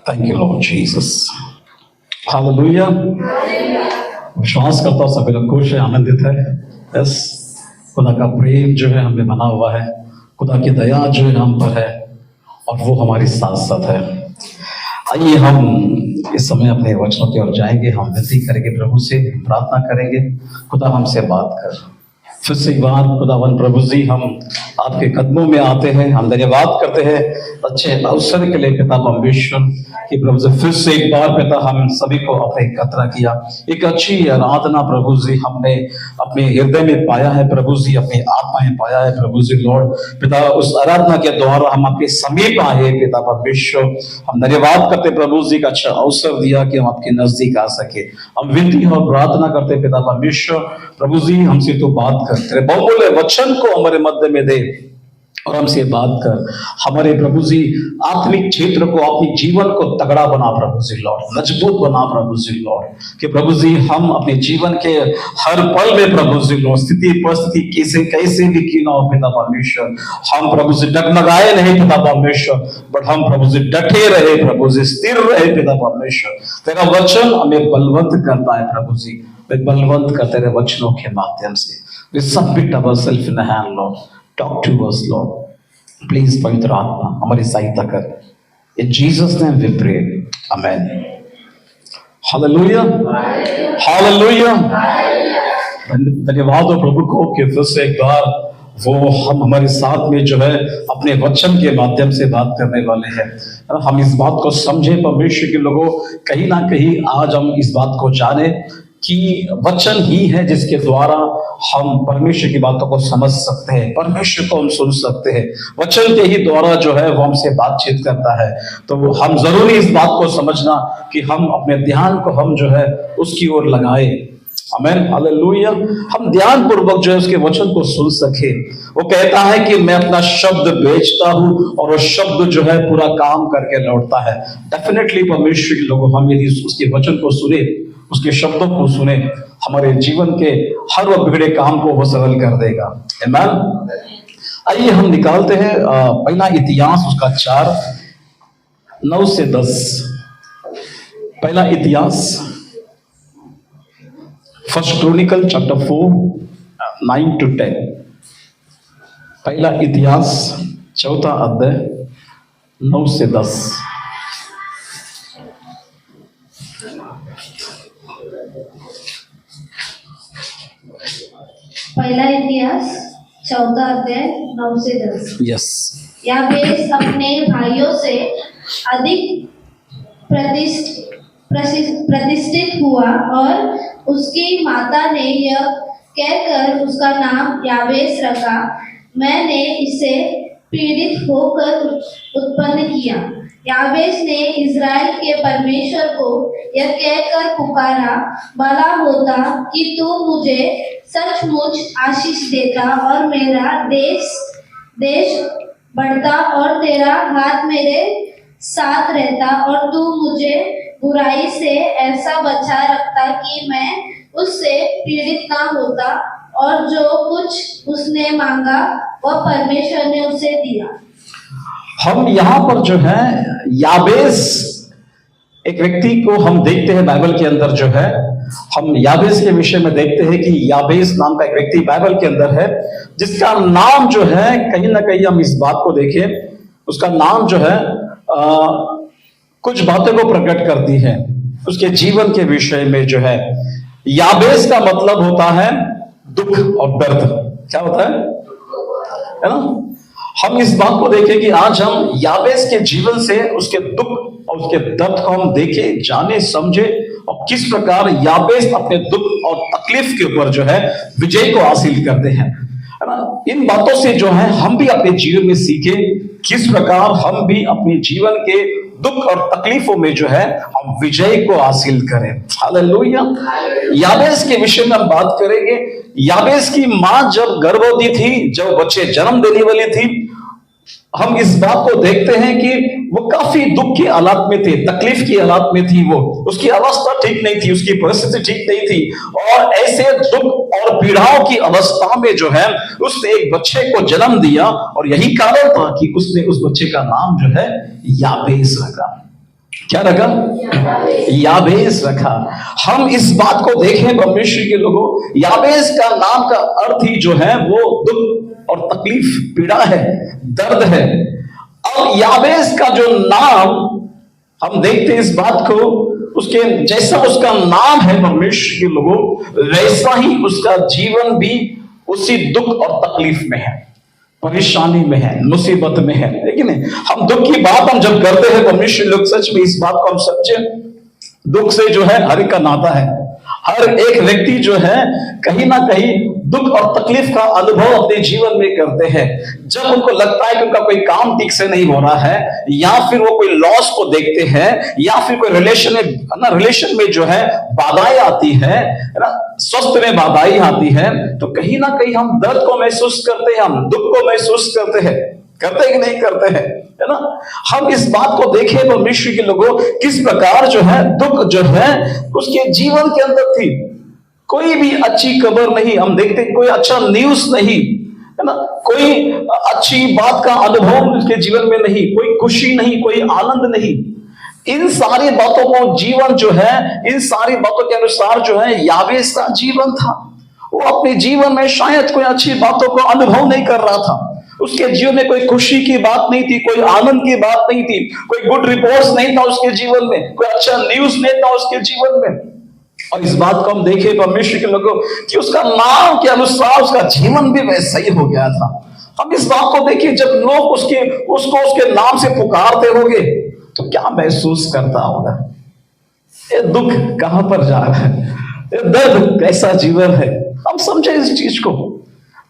Thank you Lord Jesus. Hallelujah. विश्वास करता हूं सभी लोग खुश है, आनंदित है। यस, खुदा का प्रेम जो है हमें बना हुआ है, खुदा की दया जो है हम पर है और वो हमारे साथ साथ है। आइए हम इस समय अपने वचनों की ओर जाएंगे। हम विनती करेंगे प्रभु से, प्रार्थना करेंगे खुदा हमसे बात कर। फिर से एक बार खुदावन प्रभु जी, हम आपके कदमों में आते हैं, हम धन्यवाद करते हैं अच्छे अवसर के लिए पिता परमेश्वर कि प्रभु जी फिर से एक बार पिता हम सभी को अपने एकत्र किया। एक अच्छी आराधना प्रभु जी हमने अपने हृदय में पाया है प्रभु जी, अपनी आत्मा में पाया है प्रभु जी। लॉर्ड पिता उस आराधना के द्वारा हम आपके समीप आए पिता परमेश्वर। हम धन्यवाद करते प्रभु जी का अच्छा अवसर दिया कि हम आपके नजदीक आ सके। हम विनती और प्रार्थना करते पिता परमेश्वर प्रभु जी हमसे तो बात कर, तेरे बहुमूल्य वचन को हमारे मध्य में दे और हमसे बात कर। हमारे प्रभु जी आत्मिक क्षेत्र को, अपने जीवन को तगड़ा बना प्रभु जी लॉर्ड, मजबूत बना प्रभु जी लॉर्ड, कि प्रभु जी हम अपने जीवन के हर पल में प्रभु जी लॉर्ड स्थिति परिस्थिति कैसे कैसे भी क्यों ना हो पिता परमेश्वर, हम प्रभु जी डगमगाए नहीं पिता परमेश्वर, बट हम प्रभु जी डटे रहे प्रभु जी, स्थिर रहे पिता परमेश्वर। तेरा वचन हमें बलवंत करता है प्रभु जी, बलवंत कर तेरे वचनों के माध्यम से। We submit ourselves in the hand, Lord. Talk to us, Lord. Please, पवित्र आत्मा हमारी सहायता कर। In Jesus' name we pray. Amen. Hallelujah. Hallelujah. धन्यवाद हो प्रभु को कि फिर से एक बार वो हम हमारे साथ में जो है अपने वचन के माध्यम से बात करने वाले हैं। हम इस बात को समझे परमेश्वर के लोगों, कहीं ना कहीं आज हम इस बात को जाने कि वचन ही है जिसके द्वारा हम परमेश्वर की बातों को समझ सकते हैं, परमेश्वर को हम सुन सकते हैं। वचन के ही द्वारा जो है वो हमसे बातचीत करता है। तो हम जरूरी इस बात को समझना कि हम अपने ध्यान को हम जो है उसकी ओर लगाए। आमीन, हालेलुया। हम ध्यान पूर्वक जो है उसके वचन को सुन सके। वो कहता है कि मैं अपना शब्द बेचता हूं और वो शब्द जो है पूरा काम करके लौटता है। डेफिनेटली परमेश्वर के लोगों, हम यदि उसके वचन को सुने, उसके शब्दों को सुने, हमारे जीवन के हर वो बिगड़े काम को वो सरल कर देगा। आमीन। आइए हम निकालते हैं पहला इतिहास उसका 4:9 से 10। पहला इतिहास फर्स्ट क्रॉनिकल चैप्टर 4 9 to 10। पहला इतिहास 4 अध्याय 9 से 10। पहला इतिहास 14 अध्याय 9 से 10। यस। याबेस अपने भाइयों से अधिक प्रतिष्ठित हुआ और उसकी माता ने यह कहकर उसका नाम याबेस रखा, मैंने इसे पीड़ित होकर उत्पन्न किया। याबेस ने इज़राइल के परमेश्वर को यह कहकर पुकारा, भला होता कि तू मुझे सचमुच आशीष देता और मेरा देश बढ़ता और तेरा हाथ मेरे साथ रहता और तू मुझे बुराई से ऐसा बचा रखता कि मैं उससे पीड़ित ना होता, और जो कुछ उसने मांगा वह परमेश्वर ने उसे दिया। हम यहाँ पर जो है याबेस एक व्यक्ति को हम देखते हैं बाइबल के अंदर जो है, हम याबेस के विषय में देखते हैं कि याबेस नाम का एक व्यक्ति बाइबल के अंदर है, जिसका नाम जो है कहीं ना कहीं हम इस बात को देखें, उसका नाम जो है कुछ बातों को प्रकट करती है उसके जीवन के विषय में जो है। याबेस का मतलब होता है दुख और दर्द। क्या होता है ना? हम इस बात को देखें कि आज हम याबेस के जीवन से उसके दुख और उसके दर्द को हम देखें, जाने, समझे और किस प्रकार याबेस अपने दुख और तकलीफ के ऊपर जो है विजय को हासिल करते हैं, है ना? इन बातों से जो है हम भी अपने जीवन में सीखे किस प्रकार हम भी अपने जीवन के दुख और तकलीफों में जो है हम विजय को हासिल करें। हालेलुया। याबेस के विषय में हम बात करेंगे। याबेस की मां जब गर्भवती थी, जब बच्चे जन्म देने वाली थी, हम इस बात को देखते हैं कि वो काफी दुख की हालात में थे, तकलीफ की हालात में थी। वो उसकी अवस्था ठीक नहीं थी, उसकी परिस्थिति ठीक नहीं थी, और ऐसे दुख और पीड़ाओं की अवस्था में जो है उसने एक बच्चे को जन्म दिया, और यही कारण था कि उसने उस बच्चे का नाम जो है याबेस रखा। क्या रखा? याबेस रखा। हम इस बात को देखें परमेश्वर के लोगों, याबेस का नाम का अर्थ ही जो है वो दुख और तकलीफ, पीड़ा है, दर्द है। अब याबेस का जो नाम हम देखते हैं इस बात को, उसके जैसा उसका नाम है परमेश्वर के लोगों, वैसा ही उसका जीवन भी उसी दुख और तकलीफ में है, परेशानी में है, मुसीबत में है। लेकिन हम दुख की बात हम जब करते हैं परमेश्वर लोग, सच में इस बात को हम समझे, दुख से जो है हर एक का नाता है। हर एक व्यक्ति जो है कहीं ना कहीं दुख और तकलीफ का अनुभव अपने जीवन में करते हैं। जब उनको लगता है कि उनका कोई काम ठीक से नहीं हो रहा है, या फिर वो कोई लॉस को देखते हैं, या फिर कोई रिलेशन में जो है बाधाएं आती है ना, स्वास्थ्य में बाधाएं आती है, तो कहीं ना कहीं हम दर्द को महसूस करते हैं, हम दुख को महसूस करते हैं कि नहीं करते हैं, है ना। हम इस बात को देखें परमेश्वर के लोगों, किस प्रकार जो है दुख जो है उसके जीवन के अंदर थी। कोई भी अच्छी खबर नहीं, हम देखते कोई अच्छा न्यूज नहीं, है ना, कोई अच्छी बात का अनुभव उसके जीवन में नहीं, कोई खुशी नहीं, कोई आनंद नहीं। इन सारी बातों को जीवन जो है, इन सारी बातों के अनुसार जो है याबेस का जीवन था। वो अपने जीवन में शायद कोई अच्छी बातों को अनुभव नहीं कर रहा था। उसके जीवन में कोई खुशी की बात नहीं थी, कोई आनंद की बात नहीं थी, कोई गुड रिपोर्ट्स नहीं था उसके जीवन में, कोई अच्छा न्यूज नहीं था उसके जीवन में। और इस बात को हम देखें परमेश्वर के लोगों कि उसका नाम के अनुसार उसका जीवन भी वैसा ही हो गया था। हम इस बात को देखिए, जब लोग उसके नाम से पुकारते होंगे तो क्या महसूस करता होगा? ये दुख कहां पर जा रहा है, ये दर्द कैसा जीवन है। हम समझे इस चीज को।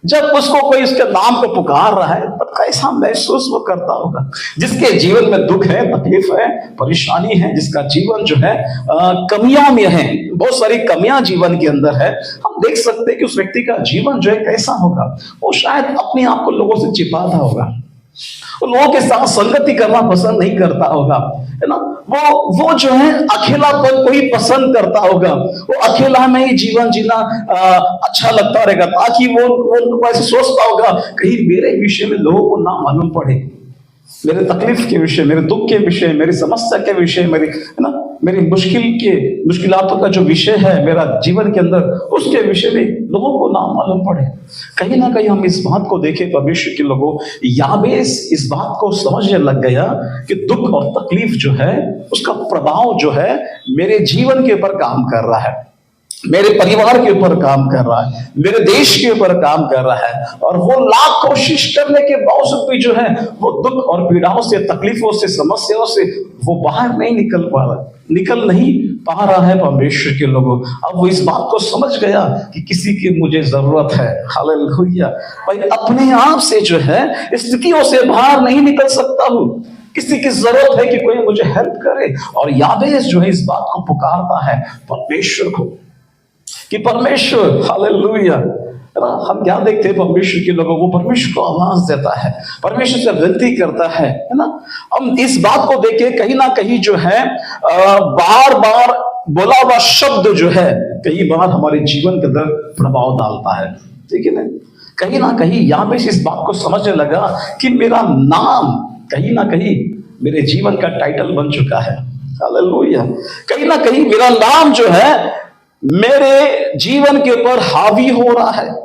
जब उसको कोई उसके नाम को पुकार रहा है तब कैसा महसूस वो करता होगा। जिसके जीवन में दुख है, तकलीफ है, परेशानी है, जिसका जीवन जो है कमियों में है, बहुत सारी कमियां जीवन के अंदर है, हम देख सकते हैं कि उस व्यक्ति का जीवन जो है कैसा होगा। वो शायद अपने आप को लोगों से छिपाता होगा, लोगों के साथ संगति करना पसंद नहीं करता होगा, है ना। वो जो है अकेलापन कोई पसंद करता होगा, वो अकेला में ही जीवन जीना अच्छा लगता रहेगा, ताकि वो ऐसे सोचता होगा कहीं मेरे विषय में लोगों को ना मालूम पड़े, मेरे तकलीफ के विषय, मेरे दुख के विषय, मेरी समस्या के विषय, मेरी मुश्किलातों का जो विषय है मेरा जीवन के अंदर, उसके विषय में लोगों को ना मालूम पड़े। कहीं ना कहीं हम इस बात को देखें परमेश्वर के लोगों, याबेस इस बात को समझने लग गया कि दुख और तकलीफ जो है उसका प्रभाव जो है मेरे जीवन के ऊपर काम कर रहा है, मेरे परिवार के ऊपर काम कर रहा है, मेरे देश के ऊपर काम कर रहा है। और वो लाख कोशिश करने के बावजूद भी जो है वो दुख और पीड़ाओं से, तकलीफों से, समस्याओं से वो बाहर नहीं निकल नहीं पा रहा है परमेश्वर के लोगों। अब वो इस बात को समझ गया कि किसी की मुझे जरूरत है। हालेलुया। भाई अपने आप से जो है स्थितियों से बाहर नहीं निकल सकता हूँ, किसी की जरूरत है कि कोई मुझे हेल्प करे। और याबेस जो है इस बात को पुकारता है परमेश्वर को कि परमेश्वर, हालेलुया। हम क्या देखते हैं परमेश्वर के लोगों को, परमेश्वर को आवाज देता है, परमेश्वर से विनती करता है ना। हम इस बात को देखें, कहीं ना कहीं जो है बार बार बोला हुआ शब्द जो है कई बार हमारे जीवन के अंदर प्रभाव डालता है, ठीक है ना। कहीं ना कहीं याबेस इस बात को समझने लगा कि मेरा नाम कहीं ना कहीं मेरे जीवन का टाइटल बन चुका है। हालेलुया। कहीं ना कहीं मेरा नाम जो है मेरे जीवन के ऊपर हावी हो रहा है,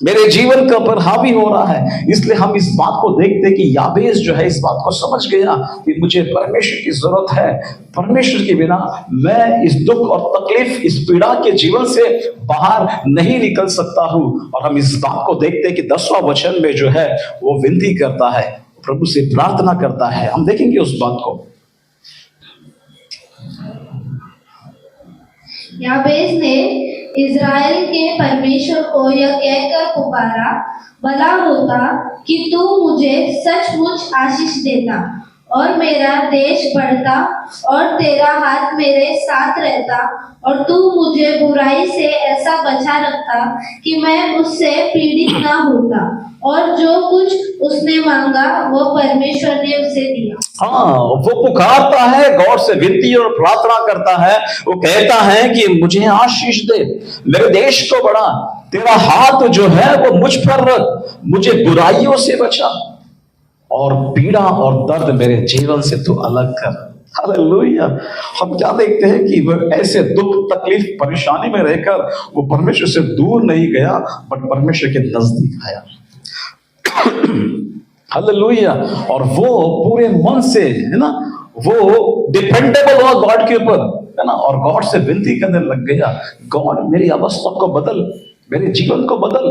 मेरे जीवन के ऊपर हावी हो रहा है। इसलिए हम इस बात को देखते हैं कि याबेस जो है इस बात को समझ गया कि मुझे परमेश्वर की जरूरत है। परमेश्वर के बिना मैं इस दुख और तकलीफ, इस पीड़ा के जीवन से बाहर नहीं निकल सकता हूं। और हम इस बात को देखते हैं कि 10वां वचन में जो है वो विनती करता है, प्रभु से प्रार्थना करता है। हम देखेंगे उस बात को। याबेस ने इज़राइल के परमेश्वर को यह कहकर पुकारा, भला होता कि तू मुझे सचमुच आशीष देता और मेरा देश बढ़ता और तेरा हाथ मेरे साथ रहता और तू मुझे बुराई से ऐसा बचा रखता कि मैं उससे पीड़ित ना होता। और जो कुछ उसने मांगा वो परमेश्वर ने उसे दिया। हाँ, वो पुकारता है, गॉड से विनती और प्रार्थना करता है। वो कहता है कि मुझे आशीष दे, मेरे देश को बढ़ा, तेरा हाथ जो है वो मुझ पर रख, मुझे बुराइयों से बचा और पीड़ा और दर्द मेरे जीवन से तू अलग कर। हालेलुया। हम क्या देखते हैं कि वो ऐसे दुख तकलीफ परेशानी में रहकर वो परमेश्वर से दूर नहीं गया, बट परमेश्वर के नजदीक आया। हालेलुया। और वो पूरे मन से, है ना, वो डिपेंडेबल हुआ गॉड के ऊपर, है ना, और गॉड से विनती करने लग गया, गॉड मेरी अवस्था को बदल, मेरे जीवन को बदल।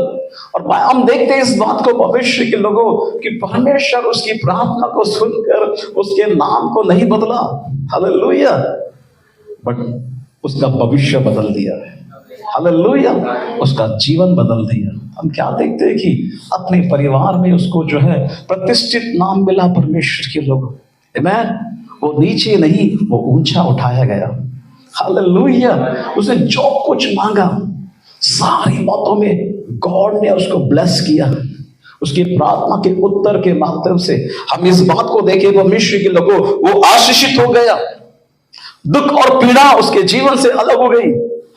और हम देखते हैं इस बात को भविष्य के लोगों कि परमेश्वर उसकी प्रार्थना को सुनकर उसके नाम को नहीं बदला, हालेलुया, बट उसका भविष्य बदल दिया है, हालेलुया, उसका जीवन बदल दिया। हम क्या देखते हैं कि अपने परिवार में उसको जो है प्रतिष्ठित नाम मिला परमेश्वर के लोगों, आमीन। वो नीचे नहीं, वो ऊंचा उठाया गया, हालेलुया। उसने जो कुछ मांगा सारी बातों में गॉड ने उसको ब्लेस किया, उसकी प्रार्थना के उत्तर के माध्यम से। हम इस बात को देखें परमेश्वर के लोगों, वो आशीषित हो गया, दुख और पीड़ा उसके जीवन से अलग हो गई,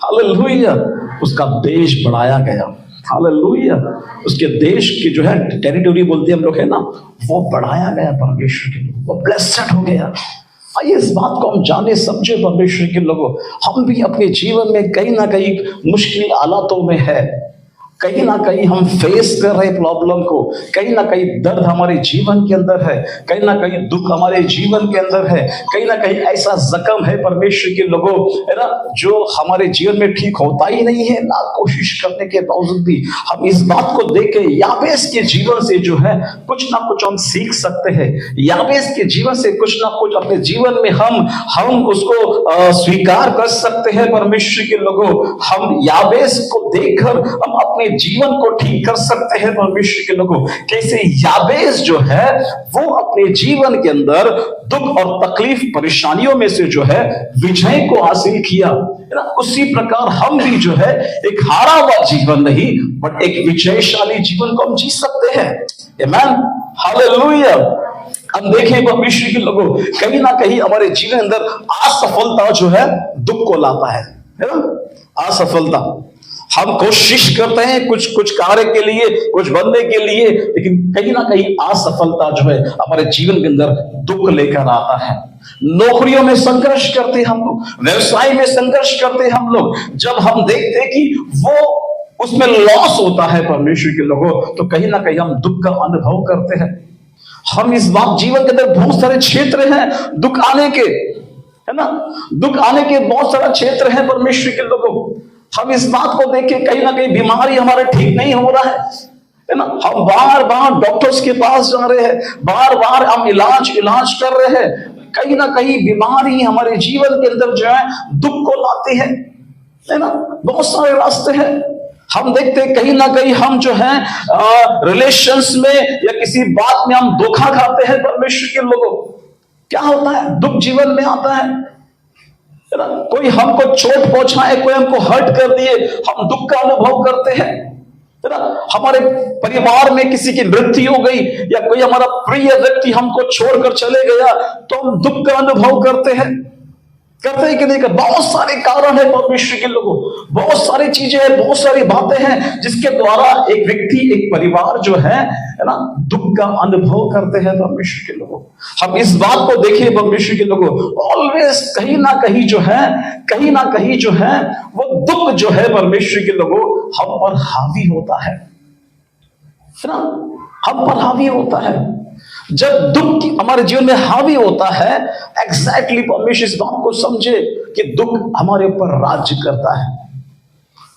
हालेलुया। उसका देश बढ़ाया गया, हालेलुया। उसके देश की जो है टेरिटरी बोलते हैं हम लोग, है ना, वो बढ़ाया गया परमेश्वर के लोग, वो ब्लेस्ड हो गया। आइए इस बात को हम जाने समझे परमेश्वर के लोगों, हम भी अपने जीवन में कहीं ना कहीं मुश्किल हालातों में है, कहीं ना कहीं हम फेस कर रहे प्रॉब्लम को, कहीं ना कहीं दर्द हमारे जीवन के अंदर है, कहीं ना कहीं दुख हमारे जीवन के अंदर है, कहीं ना कहीं ऐसा जख्म है परमेश्वर के लोगों, है ना, जो हमारे जीवन में ठीक होता ही नहीं है, ना कोशिश करने के बावजूद भी। हम इस बात को देख के याबेस के जीवन से जो है कुछ ना कुछ हम सीख सकते हैं, याबेस के जीवन से कुछ ना कुछ अपने जीवन में हम उसको स्वीकार कर सकते हैं परमेश्वर के लोगों। हम याबेस को देखकर हम अपने जीवन को ठीक कर सकते हैं परमेश्वर के लोगों। कैसे याबेस जो है वो अपने जीवन के अंदर दुख और तकलीफ परेशानियों में से जो है विजय को हासिल किया, है ना, उसी प्रकार हम भी जो है एक हारा हुआ जीवन नहीं, बट एक विजयशाली जीवन को हम जी सकते हैं, आमीन, हालेलुया। हम देखें परमेश्वर के लोगों, कहीं ना कहीं हमारे जीवन के अंदर असफलता जो है दुख को लाता है ना, असफलता। हम कोशिश करते हैं कुछ कार्य के लिए, कुछ बनने के लिए, लेकिन कहीं ना कहीं असफलता जो है हमारे जीवन के अंदर दुख लेकर आता है। नौकरियों में संघर्ष करते हैं हम लोग, व्यवसाय में संघर्ष करते हैं हम लोग, जब हम देखते हैं कि वो उसमें लॉस होता है परमेश्वर के लोगों, तो कहीं ना कहीं हम दुख का अनुभव करते हैं। हम इस बात जीवन के अंदर बहुत सारे क्षेत्र हैं दुख आने के, है ना, दुख आने के बहुत सारा क्षेत्र है परमेश्वर के लोगों। हम इस बात को देख के कहीं ना कहीं बीमारी हमारा ठीक नहीं हो रहा है ना, हम बार बार डॉक्टर्स के पास जा रहे हैं, बार बार हम इलाज कर रहे हैं, कहीं ना कहीं बीमारी हमारे जीवन के अंदर जो है दुख को लाती है ना। बहुत सारे रास्ते हैं, हम देखते हैं कहीं ना कहीं हम जो है रिलेशंस में या किसी बात में हम धोखा खाते हैं परमेश्वर के लोगों। क्या होता है, दुख जीवन में आता है, कोई हमको चोट पहुंचाए, कोई हमको हर्ट कर दिए, हम दुख का अनुभव करते हैं, है ना। हमारे परिवार में किसी की मृत्यु हो गई या कोई हमारा प्रिय व्यक्ति हमको छोड़कर चले गया, तो हम दुख का अनुभव करते हैं कि नहीं। बहुत सारे कारण है परमेश्वर के लोगों, बहुत सारी चीजें हैं, बहुत सारी बातें हैं जिसके द्वारा एक व्यक्ति, एक परिवार जो है ना, दुख का अनुभव करते हैं परमेश्वर के लोगों। हम इस बात को देखिए परमेश्वर के लोगों, ऑलवेज कहीं ना कहीं जो है वो दुख जो है परमेश्वर के लोगों हम पर हावी होता है ना, हम पर हावी होता है। जब दुख हमारे जीवन में हावी होता है, एग्जैक्टली परमेश्वर इस बात को समझे कि दुख हमारे ऊपर राज्य करता है,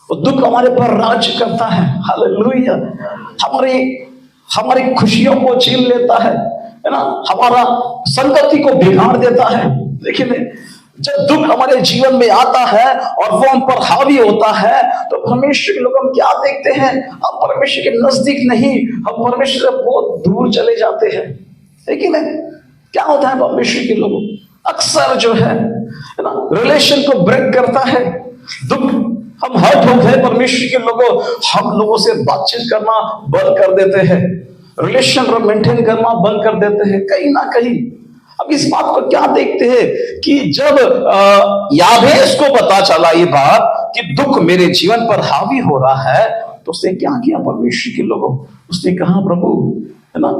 वो दुख हमारे ऊपर राज्य करता है, हालेलुया। हमारी खुशियों को छीन लेता है ना, हमारा संगति को बिगाड़ देता है। देखिए, जब दुख हमारे जीवन में आता है और वो हम पर हावी होता है, तो परमेश्वर के लोग हम क्या देखते हैं, हम परमेश्वर के नजदीक नहीं, हम परमेश्वर से बहुत दूर चले जाते हैं। लेकिन क्या होता है परमेश्वर के लोगों, अक्सर जो है ना, रिलेशन को ब्रेक करता है दुख। हम हर्ट हो गए परमेश्वर के लोगों, हम लोगों से बातचीत करना बंद कर देते हैं, रिलेशन मेंटेन करना बंद कर देते हैं कहीं ना कहीं। अब इस बात को क्या देखते हैं कि जब याबेस को पता चला ये बात कि दुख मेरे जीवन पर हावी हो रहा है, तो उसने क्या किया परमेश्वर के लोगों, उसने कहा प्रभु, है ना,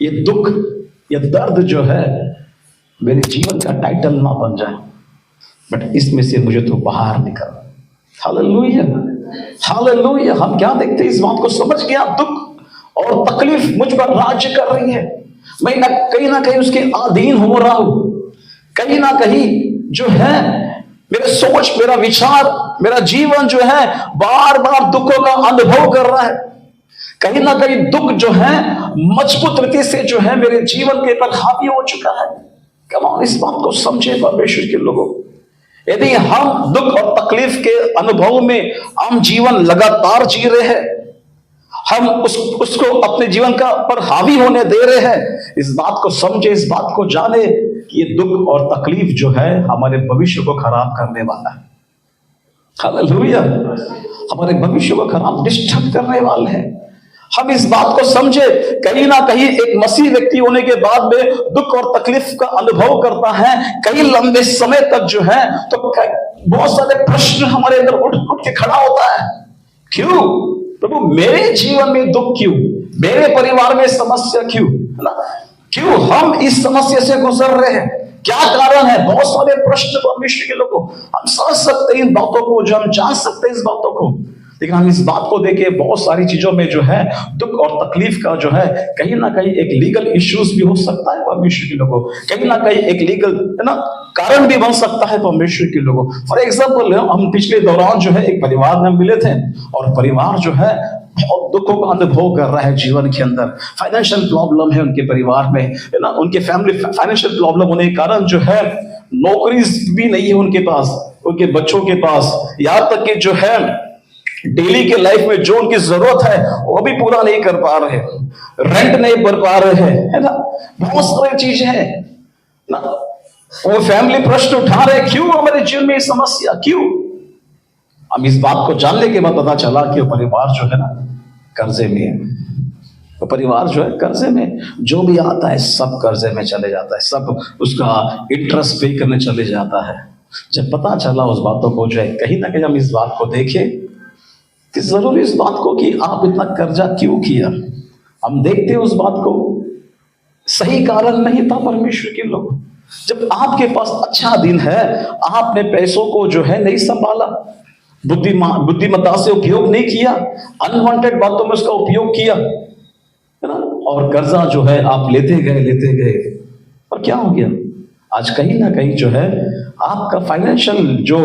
ये दुख, ये दर्द जो है मेरे जीवन का टाइटल ना बन जाए, बट इसमें से मुझे तो बाहर निकल। Hallelujah, hallelujah. हम क्या देखते हैं, इस बात को समझ गया, दुख और तकलीफ मुझ पर राज्य कर रही है, मैं कहीं ना कहीं उसके अधीन हो रहा हूं, कहीं ना कहीं जो है मेरे सोच, मेरा विचार, मेरा जीवन जो है बार बार दुखों का अनुभव कर रहा है। कहीं ना कहीं दुख जो है मजबूत रीति से जो है मेरे जीवन के ऊपर हावी हो चुका है। कम ऑन, इस बात को समझे परमेश्वर के लोगों। यदि हम दुख और तकलीफ के अनुभव में हम जीवन लगातार जी रहे हैं, हम उसको अपने जीवन का पर हावी होने दे रहे हैं, इस बात को समझे, इस बात को जाने कि ये दुख और तकलीफ जो है हमारे भविष्य को खराब करने वाला है। हालेलुया, हमारे भविष्य को खराब, डिस्टर्ब करने वाले हैं। हम इस बात को समझे, कहीं ना कहीं एक मसीह व्यक्ति होने के बाद में दुख और तकलीफ का अनुभव करता है कई लंबे समय तक जो है, तो बहुत सारे प्रश्न हमारे अंदर उठ के खड़ा होता है। क्यों प्रभु, मेरे जीवन में दुख क्यों, मेरे परिवार में समस्या क्यों, है ना? क्यों हम इस समस्या से गुजर रहे हैं, क्या कारण है? बहुत सारे प्रश्न परमेश्वर के लोगों, हम समझ सकते हैं इन बातों को, जो हम जान सकते हैं इस बातों को, लेकिन हम इस बात को देखे बहुत सारी चीजों में जो है दुख और तकलीफ का जो है कहीं ना कहीं एक लीगल इश्यूज भी हो सकता है परमेश्वर के लोगों, कहीं ना कहीं एक लीगल, है ना, कारण भी बन सकता है परमेश्वर के लोगों। फॉर एग्जाम्पल, हम पिछले दौरान जो है एक परिवार में मिले थे, और परिवार जो है बहुत दुखों का अनुभव कर रहा है जीवन के अंदर। फाइनेंशियल प्रॉब्लम है उनके परिवार में, है ना, उनके फैमिली फाइनेंशियल प्रॉब्लम होने के कारण जो है नौकरी भी नहीं है उनके पास, उनके बच्चों के पास, यहाँ तक कि जो है डेली के लाइफ में जो उनकी जरूरत है वो भी पूरा नहीं कर पा रहे, रेंट नहीं भर पा रहे हैं, है ना, बहुत सारी चीजें हैं ना। वो फैमिली प्रश्न उठा रहे, क्यों हमारे जीवन में समस्या, क्यों? हम इस बात को जानने के बाद पता चला कि वो परिवार जो है ना कर्जे में है। वो परिवार जो है कर्जे में, जो भी आता है सब कर्जे में चले जाता है, सब उसका इंटरेस्ट पे करने चले जाता है। जब पता चला उस बातों को जो है, कहीं ना कहीं हम इस बात को देखें कि जरूरी इस बात को कि आप इतना कर्जा क्यों किया, हम देखते हैं उस बात को, सही कारण नहीं था परमेश्वर के लोग। जब आपके पास अच्छा दिन है, आपने पैसों को जो है नहीं संभाला, बुद्धिमत्ता से उपयोग नहीं किया, अनवांटेड बातों में उसका उपयोग किया, है ना, और कर्जा जो है आप लेते गए, और क्या हो गया? आज कहीं ना कहीं जो है आपका फाइनेंशियल जो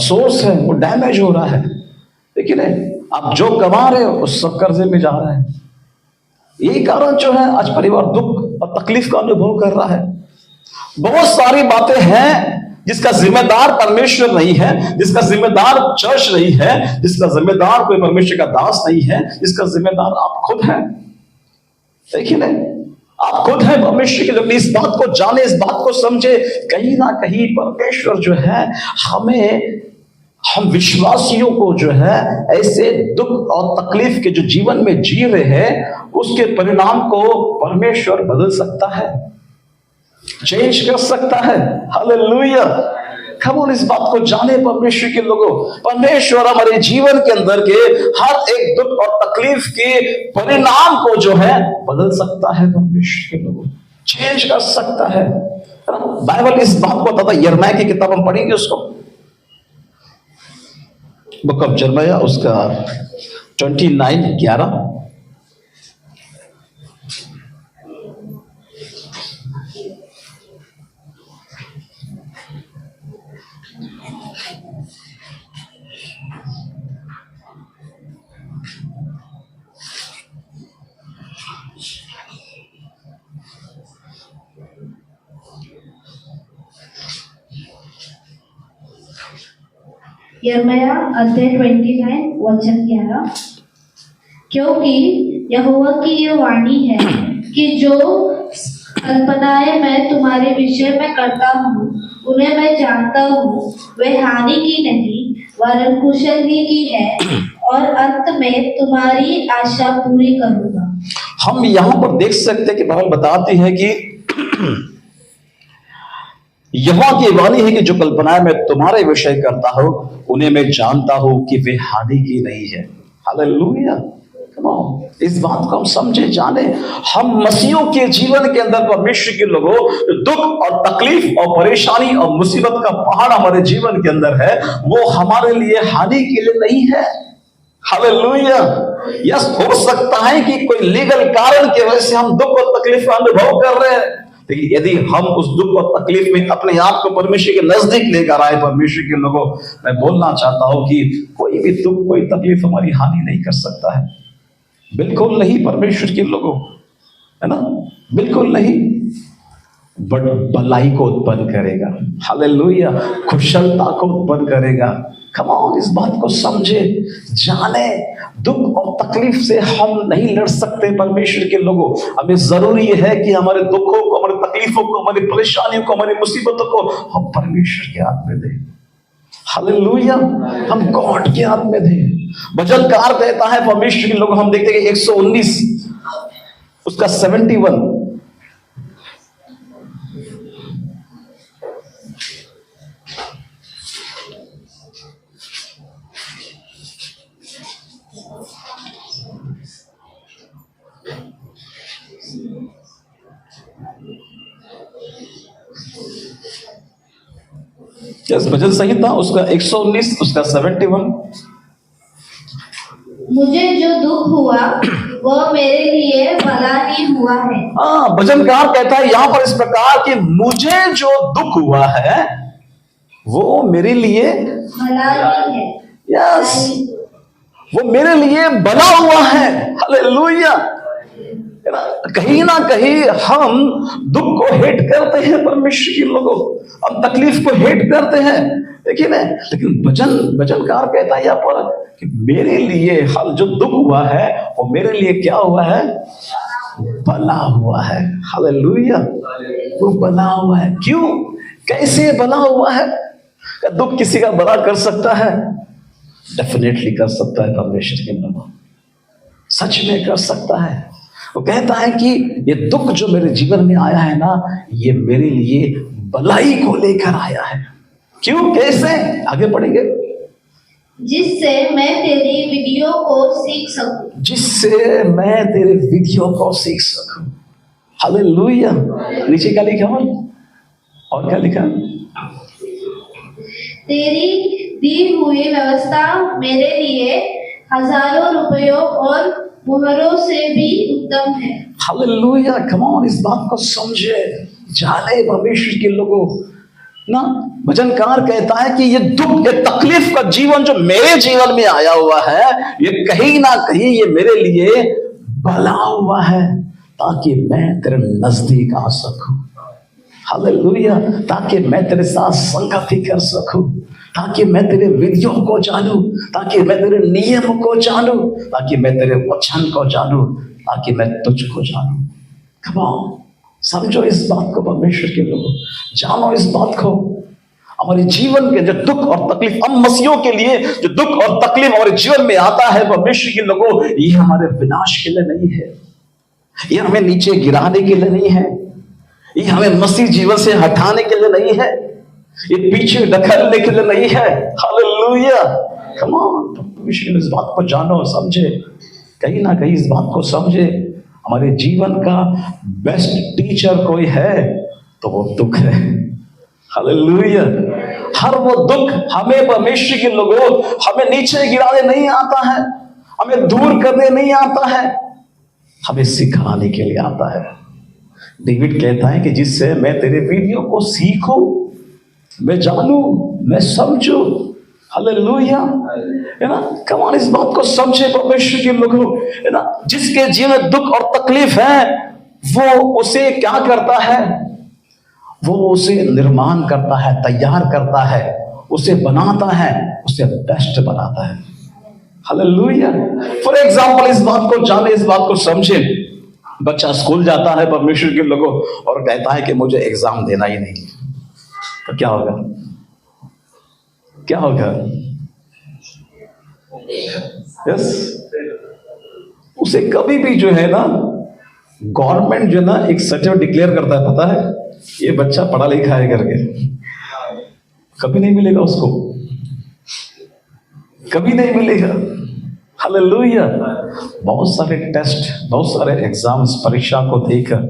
सोर्स है वो डैमेज हो रहा है। लेकिन आप जो कमा रहे हो उस सब कर्जे में जा रहे हैं। यही कारण जो है आज परिवार दुख और तकलीफ का अनुभव कर रहा है। बहुत सारी बातें हैं जिसका जिम्मेदार परमेश्वर नहीं है, जिसका जिम्मेदार चर्च नहीं है, जिसका जिम्मेदार कोई परमेश्वर का दास नहीं है, जिसका जिम्मेदार आप खुद हैं। देखिए ना, आप खुद हैं परमेश्वर के लोग। इस बात को जाने, इस बात को समझे, कहीं ना कहीं परमेश्वर जो है हम विश्वासियों को जो है ऐसे दुख और तकलीफ के जो जीवन में जी रहे हैं उसके परिणाम को परमेश्वर बदल सकता है, चेंज कर सकता है। हालेलुया, कम ऑन, इस बात को जाने परमेश्वर के लोगों। परमेश्वर हमारे जीवन के अंदर के हर एक दुख और तकलीफ के परिणाम को जो है बदल सकता है परमेश्वर के लोगों, चेंज कर सकता है। बाइबल इस बात को बताता है। यिर्मयाह की किताब हम पढ़ेंगे उसको, बुक ऑफ यिर्मयाह, उसका 29:11। यिर्मयाह अध्याय 29 वचन 11। क्योंकि यहोवा की ये वाणी है कि जो कल्पनाएं मैं तुम्हारे विषय में करता हूँ उन्हें मैं जानता हूँ, वे हानि की नहीं वरन कुशल ही की है, और अंत में तुम्हारी आशा पूरी करूंगा। हम यहाँ पर देख सकते हैं कि बाइबल बताती है कि यहोवा की वाणी है कि जो कल्पनाएं मैं तुम्हारे विषय करता हूं उन्हें मैं जानता हूं कि वे हानि की नहीं है। Hallelujah, come on. इस बात को हम समझे जाने, हम मसीहों के जीवन के अंदर परमेश्वर के लोगों दुख और तकलीफ और परेशानी और मुसीबत का पहाड़ हमारे जीवन के अंदर है, वो हमारे लिए हानि के लिए नहीं है। हालेलुया। यस, हो सकता है कि कोई लीगल कारण की वजह से हम दुख और तकलीफ का अनुभव कर रहे हैं, लेकिन यदि हम उस दुख और तकलीफ में अपने आप को परमेश्वर के नजदीक लेकर आए, परमेश्वर के लोगों, मैं बोलना चाहता हूं कि कोई भी दुख कोई तकलीफ हमारी हानि नहीं कर सकता है। बिल्कुल नहीं परमेश्वर के लोगों, है ना, बिल्कुल नहीं, बट भलाई को उत्पन्न करेगा। हालेलुया। कुशलता को उत्पन्न करेगा। कम ऑन, इस बात को समझे जाने, दुख और तकलीफ से हम नहीं लड़ सकते परमेश्वर के लोगों। हमें जरूरी है कि हमारे दुखों को, हमारे तकलीफों को, हमारी परेशानियों को, हमारी मुसीबतों को हम परमेश्वर के हाथ में दें। हालेलुया। हम गॉड के हाथ में दें। भजनकार कहता है परमेश्वर के लोग, हम देखते हैं 119 उसका 71, यस, भजन संहिता उसका 119 उसका 71। मुझे जो दुख हुआ वह मेरे लिए भला ही हुआ है। हाँ, भजनकार कहता है यहां पर इस प्रकार कि मुझे जो दुख हुआ है वो मेरे लिए भला ही है। यस, वो मेरे लिए भला हुआ है। हालेलुया। कहीं ना कहीं हम दुख को हेट करते हैं परमेश्वर के लोगों, हम तकलीफ को हेट करते हैं, लेकिन भजनकार कहता है यहाँ पर कि मेरे लिए हाल जो दुख हुआ है वो मेरे लिए क्या हुआ है? भला हुआ है। हालेलुया। वो भला हुआ है। क्यों? कैसे भला हुआ है? क्या दुख किसी का भला कर सकता है? डेफिनेटली कर सकता है परमेश्वर के लोगों, सच में कर सकता है। वो कहता है कि ये दुख जो मेरे जीवन में आया है ना, ये मेरे लिए भलाई को लेकर आया है। क्यों? कैसे? आगे पढ़ेंगे। जिससे मैं तेरी विधियों को सीख सकूं। जिससे मैं तेरे विधियों को सीख सकूं। हालेलुया। नीचे क्या लिखा और क्या लिखा? तेरी दी हुई व्यवस्था मेरे लिए हजारों रुपयों और मुहरों से भी उत्तम है। हालेलुया। कम ऑन, इस बात को समझे जाने परमेश्वर के लोगों ना। भजनकार कहता है कि ये दुख, ये तकलीफ का जीवन जो मेरे जीवन में आया हुआ है, ये कहीं ना कहीं ये मेरे लिए भला हुआ है, ताकि मैं तेरे नजदीक आ सकूं। हालेलुया। ताकि मैं तेरे साथ संगति कर सकूं, ताकि मैं तेरे विधियों को जानूं, ताकि मैं तेरे नियम को जानूं, ताकि मैं तेरे वचन को जानूं, ताकि मैं तुझको जानूं। कम ऑन, समझो इस बात को परमेश्वर के लोगों, जानो इस बात को। हमारे जीवन के जो दुख और तकलीफ, हम मसीहों के लिए जो दुख और तकलीफ हमारे जीवन में आता है परमेश्वर के लोगों, ये हमारे विनाश के लिए नहीं है, ये हमें नीचे गिराने के लिए नहीं है, ये हमें मसीह जीवन से हटाने के लिए नहीं है, ये पीछे ढकलने के लिए नहीं है। हालेलुया। कम ऑन, परमेश्वर इस बात को जानो, समझे, कहीं ना कहीं इस बात को समझे। हमारे जीवन का बेस्ट टीचर कोई है तो वो दुख है। हालेलुया। हर वो दुख हमें परमेश्वर के लोगों, हमें नीचे गिराने नहीं आता है, हमें दूर करने नहीं आता है, हमें सिखाने के लिए आता है। डेविड कहता है कि जिससे मैं तेरे विधियों को सीखूं, मैं जानूं, मैं समझूं। हालेलुया। है ना। कम ऑन, इस बात को समझे परमेश्वर के लोगों, है ना। जिसके जीवन में दुख और तकलीफ है, वो उसे क्या करता है? वो उसे निर्माण करता है, तैयार करता है, उसे बनाता है, उसे बेस्ट बनाता है। हालेलुया। फॉर एग्जाम्पल, इस बात को जाने, इस बात को समझे। बच्चा स्कूल जाता है परमेश्वर के लोगों और कहता है कि मुझे एग्जाम देना ही नहीं, तो क्या होगा? क्या होगा? यस, उसे कभी भी जो है ना, गवर्नमेंट जो है ना एक सर्टिफिकेट डिक्लेयर करता है, पता है, ये बच्चा पढ़ा लिखा है करके, कभी नहीं मिलेगा उसको, कभी नहीं मिलेगा। हालेलुया। बहुत सारे टेस्ट, बहुत सारे एग्जाम्स, परीक्षा को देकर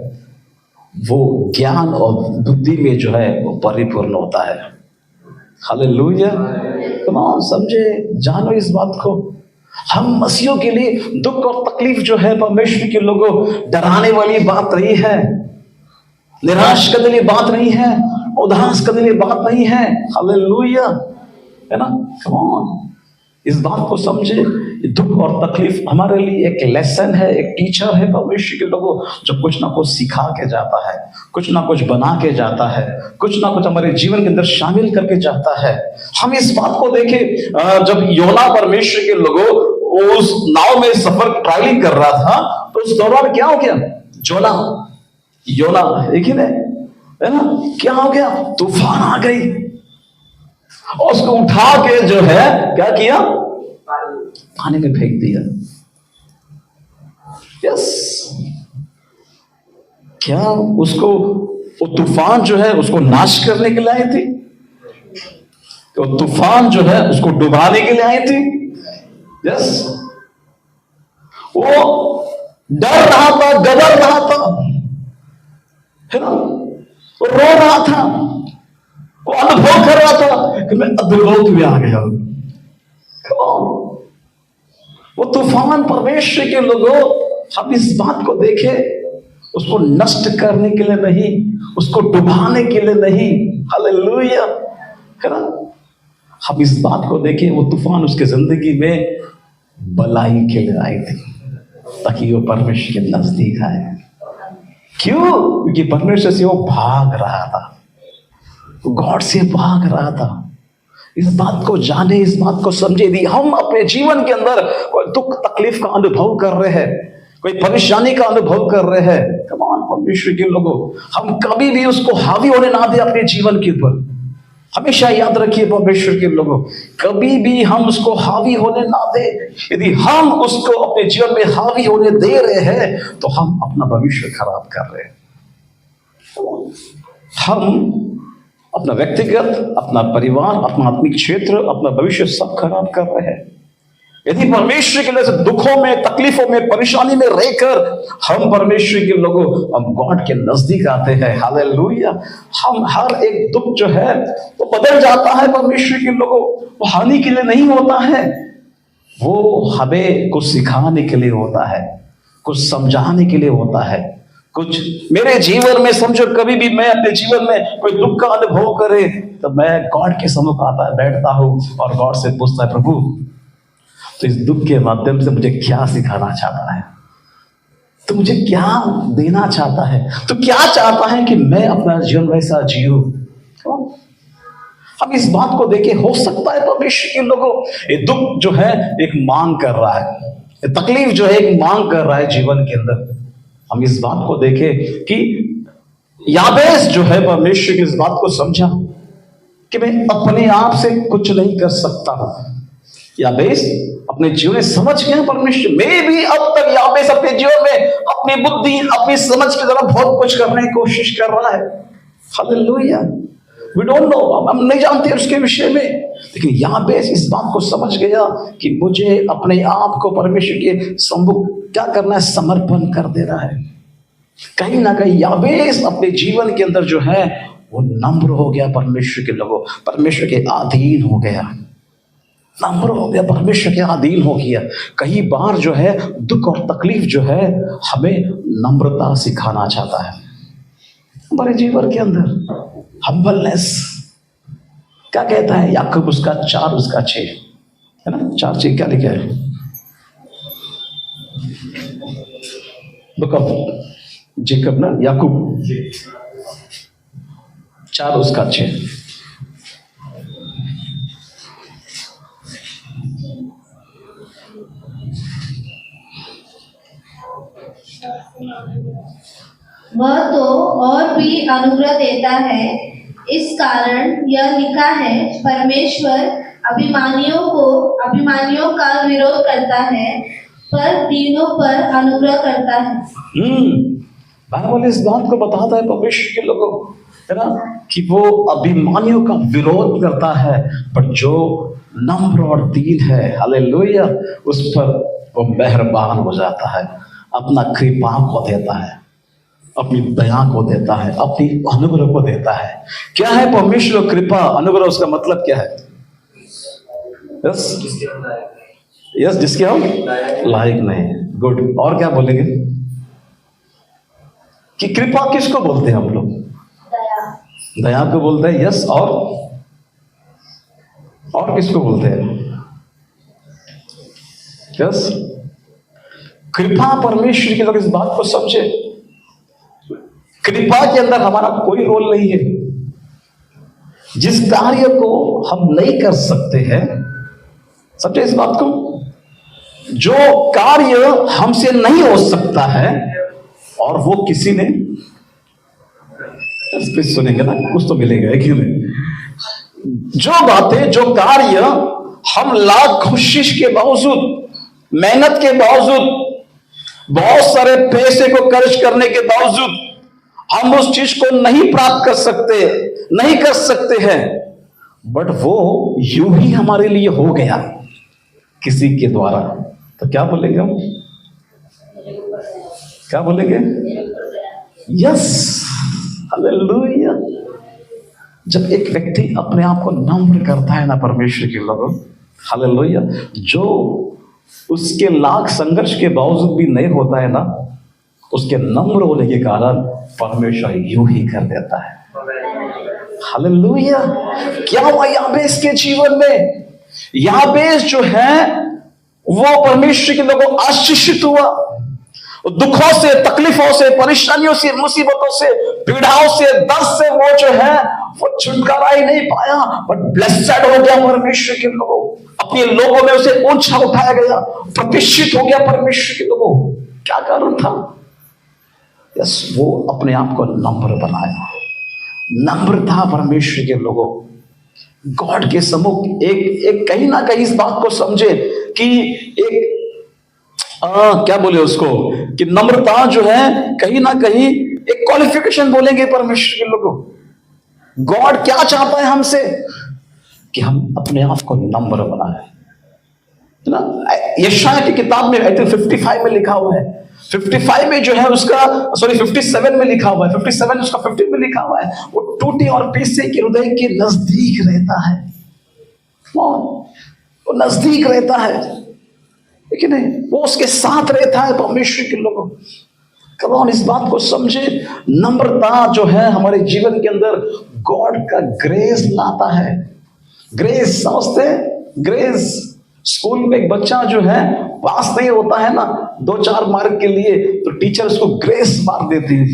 वो ज्ञान और बुद्धि में जो है वो परिपूर्ण होता है। हालेलुया। तमाम समझे, जानो इस बात को। हम मसीहों के लिए दुख और तकलीफ जो है परमेश्वर के लोगों डराने वाली बात नहीं है, निराश करने वाली बात नहीं है, उदास करने वाली बात नहीं है। हालेलुया, है ना। कम ऑन, इस बात को समझे। दुख और तकलीफ हमारे लिए एक लेसन है, एक टीचर है परमेश्वर के लोगों, जो कुछ ना कुछ सिखा के जाता है, कुछ ना कुछ बना के जाता है, कुछ ना कुछ हमारे जीवन के अंदर शामिल करके जाता है। हम इस बात को देखें, जब योना परमेश्वर के लोगों उस नाव में सफर ट्रैवलिंग कर रहा था, तो उस दौरान क्या हो गया? योना एक ही है ना, क्या हो गया? तूफान आ गई और उसको उठा के जो है क्या किया? पानी में फेंक दिया। यस, क्या उसको वो तूफान जो है उसको नाश करने के लिए आई थी? तो तूफान जो है उसको डुबाने के लिए आई थी? यस, वो डर रहा था, गदर रहा था, है ना, वो रो रहा था, वो अनुभव कर रहा था कि मैं अद्भुत में आ गया। वो तूफान परमेश्वर के लोगों, हम इस बात को देखें, उसको नष्ट करने के लिए नहीं, उसको डुबाने के लिए नहीं। हालेलुया, है ना। हम इस बात को देखें, वो तूफान उसके जिंदगी में भलाई के लिए आई थी, ताकि वो परमेश्वर के नजदीक आए। क्यों? क्योंकि परमेश्वर से वो भाग रहा था, गॉड से भाग रहा था। इस बात को जाने, इस बात को समझे। यदि हम अपने जीवन के अंदर कोई दुख तकलीफ का अनुभव कर रहे हैं, कोई परेशानी का अनुभव कर रहे हैं, कमान परमेश्वर के लोगों, हम कभी भी उसको हावी होने ना दे अपने जीवन के ऊपर। हमेशा याद रखिए परमेश्वर के लोगों, कभी भी हम उसको हावी होने ना दे। यदि हम उसको अपने जीवन में हावी होने दे रहे हैं, तो हम अपना भविष्य खराब कर रहे हैं। हम अपना व्यक्तिगत, अपना परिवार, अपना आत्मिक क्षेत्र, अपना भविष्य सब खराब कर रहे हैं। यदि परमेश्वर के लिए दुखों में, तकलीफों में, परेशानी में रहकर हम परमेश्वर के लोगों, हम गॉड के नजदीक आते हैं, हालेलुया, हम हर एक दुख जो है वो बदल जाता है परमेश्वर के लोगों। वो हानि के लिए नहीं होता है, वो हमें कुछ सिखाने के लिए होता है, कुछ समझाने के लिए होता है। कुछ मेरे जीवन में समझो, कभी भी मैं अपने जीवन में कोई दुख का अनुभव करे, तो मैं गॉड के सम्मुख आता बैठता हूं और गॉड से पूछता है, प्रभु तो इस दुख के माध्यम से मुझे क्या सिखाना चाहता है? तो मुझे क्या देना चाहता है? तो क्या चाहता है कि मैं अपना जीवन वैसा जीऊं? हम इस बात को देखें, हो सकता है परमेश्वर के लोगों, ये दुख जो है एक मांग कर रहा है, ये तकलीफ जो है एक मांग कर रहा है जीवन के अंदर। हम इस बात को देखें कि याबेस जो है परमेश्वर की इस बात को समझा कि मैं अपने आप से कुछ नहीं कर सकता। याबेस अपने जीवन में समझ गया परमेश्वर, मैं भी अब तक याबेस अपने जीवन में अपनी बुद्धि, अपनी समझ की तरफ बहुत कुछ करने की कोशिश कर रहा है। हालेलुया, वी डोंट नो, हम नहीं जानते उसके विषय में, लेकिन याबेस इस बात को समझ गया कि मुझे अपने आप को परमेश्वर के सम्मुख क्या करना है? समर्पण कर देना है। कहीं ना कहीं याबेस अपने जीवन के अंदर जो है वो नम्र हो गया परमेश्वर के लोगों, परमेश्वर के अधीन हो गया, नम्र हो गया, परमेश्वर के अधीन हो गया। कई बार जो है दुख और तकलीफ जो है हमें नम्रता सिखाना चाहता है हमारे जीवन के अंदर। हम्बलनेस क्या कहता है याकूब उसका 4 उसका 6, है ना, 4:6 क्या लिखा है? बुक ऑफ जेकब ना, याकूब 4 उसका 6। वह तो और भी अनुग्रह देता है, इस कारण यह लिखा है, परमेश्वर अभिमानियों का विरोध करता है, पर दीनों पर अनुग्रह करता है। बाइबल इस बात को बताता है परमेश्वर के लोगों, है ना, कि वो अभिमानियों का विरोध करता है, पर जो नम्र और दीन है, हालेलुया, उस पर वो मेहरबान हो जाता है, अपना कृपा को देता है, अपनी दया को देता है, अपनी अनुग्रह को देता है। क्या है परमेश्वर कृपा अनुग्रह? उसका मतलब क्या है? यस, जिसके हम लायक नहीं। गुड। और क्या बोलेंगे कि कृपा किसको बोलते हैं हम लोग? दया को बोलते हैं। यस, और किसको बोलते हैं? यस, कृपा परमेश्वर के लोग इस बात को समझे, कृपा के अंदर हमारा कोई रोल नहीं है। जिस कार्य को हम नहीं कर सकते हैं, समझे इस बात को, जो कार्य हमसे नहीं हो सकता है और वो किसी ने, सुनेंगे ना, कुछ तो मिलेगा कि नहीं। जो बातें, जो कार्य हम लाख कोशिश के बावजूद, मेहनत के बावजूद, बहुत सारे पैसे को खर्च करने के बावजूद हम उस चीज को नहीं प्राप्त कर सकते, नहीं कर सकते हैं, बट वो यूं ही हमारे लिए हो गया किसी के द्वारा, तो क्या बोलेंगे हम? क्या बोलेंगे? Yes, hallelujah. जब एक व्यक्ति अपने आप को नम्र करता है ना परमेश्वर के लोगों, हालेलुया, जो उसके लाख संघर्ष के बावजूद भी नहीं होता है ना, उसके नम्र होने के कारण परमेश्वर यूं ही कर देता है। हालेलुया। क्या हुआ याबेस के जीवन में? याबेस जो है वो परमेश्वर के लोगों आशीषित हुआ, दुखों से, तकलीफों से, परेशानियों से, मुसीबतों से, पीड़ाओं से, दर्द से वो जो है वो छुटकारा ही नहीं पाया, बट ब्लेस्ड हो गया परमेश्वर के लोगों। अपने लोगों में उसे ऊंचा उठाया गया, प्रतिष्ठित हो गया परमेश्वर के लोगों। क्या कारण था? यस, वो अपने आप को नम्र बनाया। नम्र था परमेश्वर के लोगों, गॉड के सम्मुख एक कहीं ना कहीं इस बात को समझे कि एक क्या बोले उसको, कि नम्रता जो है कहीं ना कहीं एक क्वालिफिकेशन बोलेंगे परमेश्वर के लोगों। गॉड क्या चाहता है हमसे? कि हम अपने आप को नम्र बनाए, है ना। यशाया की किताब में 55 में लिखा हुआ है, 55 में जो है उसका, सॉरी 57 में लिखा हुआ है, 57 उसका 50 में लिखा हुआ है, वो टूटे और पीसे के हृदय के नजदीक रहता है। वो नजदीक रहता है, लेकिन वो उसके साथ रहता है परमेश्वर के लोगों। कौन इस बात को समझे? नम्रता जो है हमारे जीवन के अंदर गॉड का ग्रेस लाता है। ग्रेस समझते हैं? ग्रेस, स्कूल में एक बच्चा जो है पास नहीं होता है ना 2-4 मार्क के लिए, तो टीचर उसको ग्रेस मार्क देती है,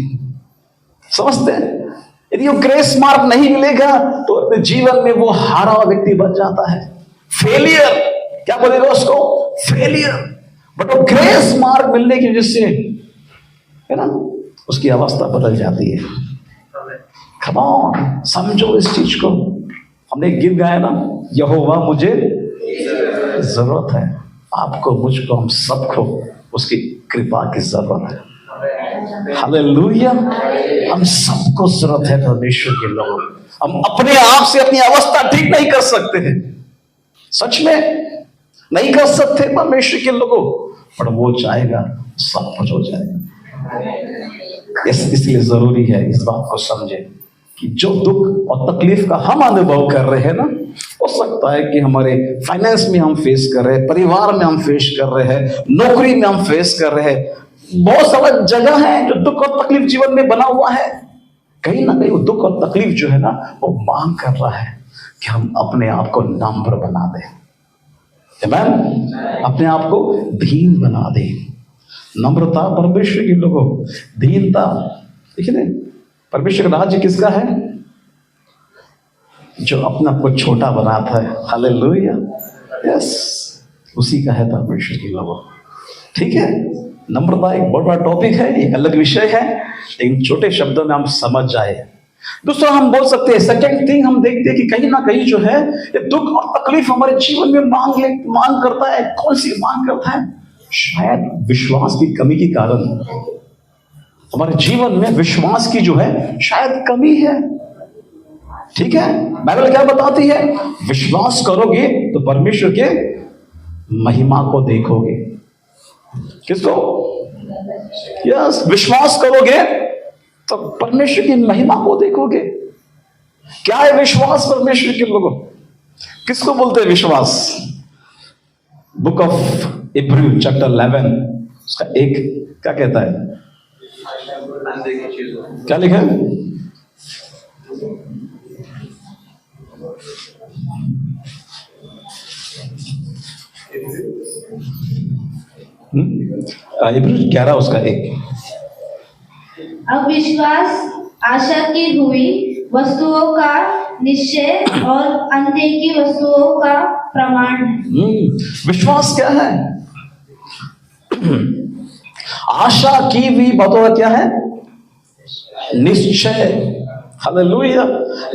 समझते हैं? यदि वो ग्रेस मार्क नहीं मिलेगा तो अपने जीवन में वो हारा हुआ व्यक्ति बन जाता है, फेलियर, क्या बोलेगा उसको? फेलियर। बट वो ग्रेस मार्क मिलने की वजह से, है ना, उसकी अवस्था बदल जाती है। कम ऑन, समझो इस चीज को। हमने एक गीत गाया ना, यहोवा मुझे जरूरत है, आपको, मुझको, हम सबको उसकी कृपा की जरूरत है। हालेलुया। हम सबको जरूरत है परमेश्वर के लोगों। हम अपने आप से अपनी अवस्था ठीक नहीं कर सकते हैं, सच में नहीं कर सकते परमेश्वर के लोगों, पर वो चाहेगा सब कुछ हो जाएगा। इसलिए जरूरी है इस बात को समझे कि जो दुख और तकलीफ का हम अनुभव कर रहे हैं ना, हो सकता है कि हमारे फाइनेंस में हम फेस कर रहे हैं, परिवार में हम फेस कर रहे हैं, नौकरी में हम फेस कर रहे हैं, बहुत सारा जगह है जो दुख और तकलीफ जीवन में बना हुआ है। कहीं ना कहीं वो दुख और तकलीफ जो है ना, वो मांग कर रहा है कि हम अपने आप को नम्र बना दें, अपने आप को दीन बना दे। नम्रता परमेश्वर के लोगों, दीनता, देखिए परमेश्वर का राज्य किसका है? जो अपने आप को छोटा बनाता है। हालेलुया। यस, उसी का है परमेश्वर के लोगों। ठीक है, नम्रता एक बहुत बड़ा टॉपिक है, एक अलग विषय है, लेकिन छोटे शब्दों में हम समझ जाए। दूसरा हम बोल सकते हैं, सेकेंड थिंग हम देखते हैं कि कहीं ना कहीं जो है ये दुख और तकलीफ हमारे जीवन में मांग करता है। कौन सी मांग करता है? शायद विश्वास की कमी के कारण हमारे जीवन में विश्वास की जो है शायद कमी है। ठीक है, बाइबल क्या बताती है? विश्वास करोगे तो परमेश्वर के महिमा को देखोगे। किसको? यस, विश्वास करोगे तो परमेश्वर की महिमा को देखोगे। क्या है विश्वास परमेश्वर के लोगों? किसको बोलते हैं विश्वास? बुक ऑफ इब्रू चैप्टर 11 उसका 1 क्या कहता है? क्या लिखा है? इब्रू 11 उसका 1। अब विश्वास आशा की हुई वस्तुओं का निश्चय और अनदेखी वस्तुओं का प्रमाण है। विश्वास क्या है? आशा की हुई बातों का क्या है? निश्चय। हालेलुया।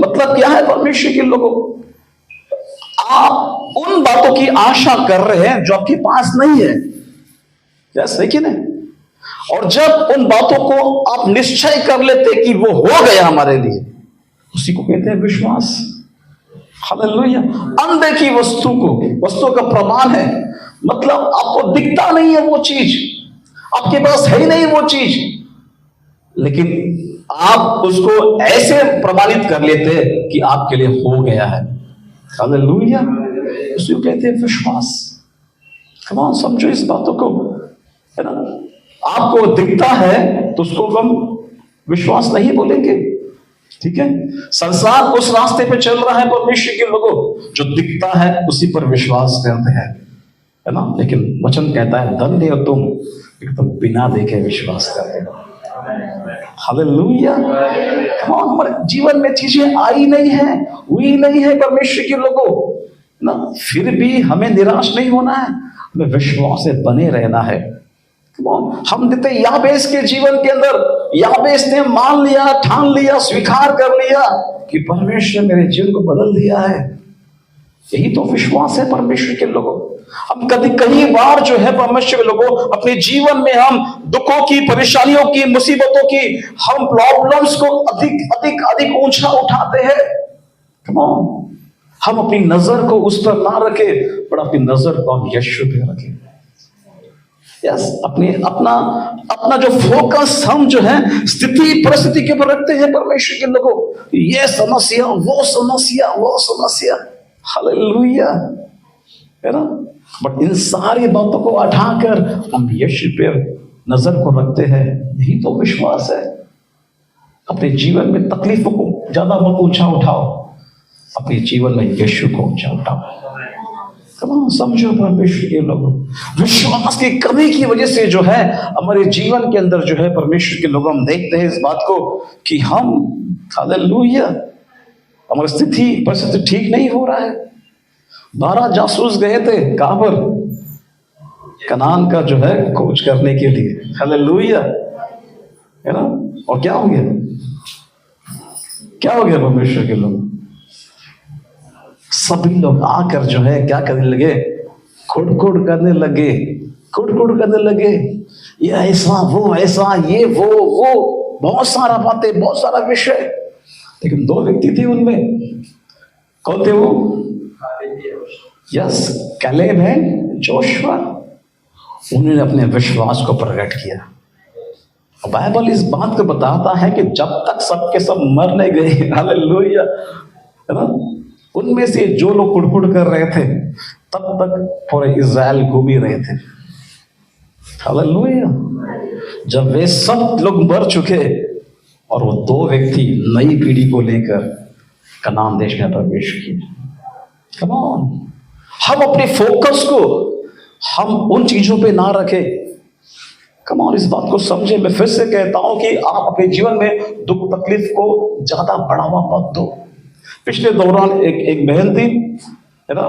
मतलब क्या है परमेश्वर के लोगों? आप उन बातों की आशा कर रहे हैं जो आपके पास नहीं है, जैसे कि नहीं, और जब उन बातों को आप निश्चय कर लेते कि वो हो गया हमारे लिए, उसी को कहते हैं विश्वास। हालेलुया। अनदेखी वस्तु का प्रमाण है, मतलब आपको दिखता नहीं है वो चीज, आपके पास है ही नहीं वो चीज, लेकिन आप उसको ऐसे प्रमाणित कर लेते हैं कि आपके लिए हो गया है। हालेलुया। उसी को कहते हैं विश्वास। कम ऑन, समझो इस बातों को, है ना? आपको दिखता है तो उसको हम विश्वास नहीं बोलेंगे, ठीक है? संसार उस रास्ते पे चल रहा है परमेश्वर के लोगों, जो दिखता है उसी पर विश्वास करते हैं, है ना? लेकिन वचन कहता है धन्य हो तुम, तुम बिना देखे विश्वास करते हो। हालेलुया। हमारे जीवन में चीजें आई नहीं है, हुई नहीं है परमेश्वर के लोगों ना, फिर भी हमें निराश नहीं होना है, हमें विश्वास से बने रहना है। हम देते याबेस के जीवन के अंदर, याबेस ने मान लिया, ठान लिया, स्वीकार कर लिया कि परमेश्वर मेरे जीवन को बदल दिया है। यही तो विश्वास है परमेश्वर के लोगों। हम कई बार जो है परमेश्वर के लोगों अपने जीवन में हम दुखों की, परेशानियों की, मुसीबतों की, हम प्रॉब्लम्स को अधिक ऊंचा उठाते हैं। कम ऑन, हम अपनी नजर को उस पर ना रखें, पर अपनी नजर को हम यीशु पे रखें। यस, अपना जो फोकस हम जो है स्थिति परिस्थिति के ऊपर रखते हैं परमेश्वर के लोगों, ये समस्या, वो समस्या, वो समस्या। हालेलुया, है ना? बट इन सारी बातों को हटाकर हम यीशु पे नजर को रखते हैं, यही तो विश्वास है। अपने जीवन में तकलीफों को ज्यादा मत ऊंचा उठाओ, अपने जीवन में यीशु को ऊंचा उठाओ। समझो परमेश्वर के लोगों, विश्वास की कमी की वजह से जो है हमारे जीवन के अंदर जो है परमेश्वर के लोग हम देखते हैं इस बात को कि हम, हालेलुया, हमारी स्थिति परिस्थिति ठीक नहीं हो रहा है। 12 जासूस गए थे कहां पर? कनान का जो है खोज करने के लिए। हालेलुया, है ना? और क्या हो गया? क्या हो गया परमेश्वर के लोग? सभी लोग आकर जो है क्या करने लगे? खुड़ करने लगे, ये ऐसा, वो ऐसा, ये वो बहुत सारा बातें, बहुत सारा विषय। लेकिन 2 व्यक्ति थे उनमें। कौन थे वो? यस, कैलेब है, जोशुआ। उन्होंने अपने विश्वास को प्रकट किया। बाइबल इस बात को बताता है कि जब तक सबके सब मर नहीं गए, हालेलुया, है ना, उनमें से जो लोग कुड़कुड़ कर रहे थे तब तक पूरे इज़राइल घूम ही रहे थे। हालेलुया। जब वे सब लोग मर चुके और वो 2 व्यक्ति नई पीढ़ी को लेकर कनान देश में प्रवेश किए। कम ऑन, हम अपने फोकस को हम उन चीजों पे ना रखें। कम ऑन, इस बात को समझे। मैं फिर से कहता हूं कि आप अपने जीवन में दुख तकलीफ को ज्यादा बढ़ावा मत दो। पिछले दौरान एक बहन थी, है ना,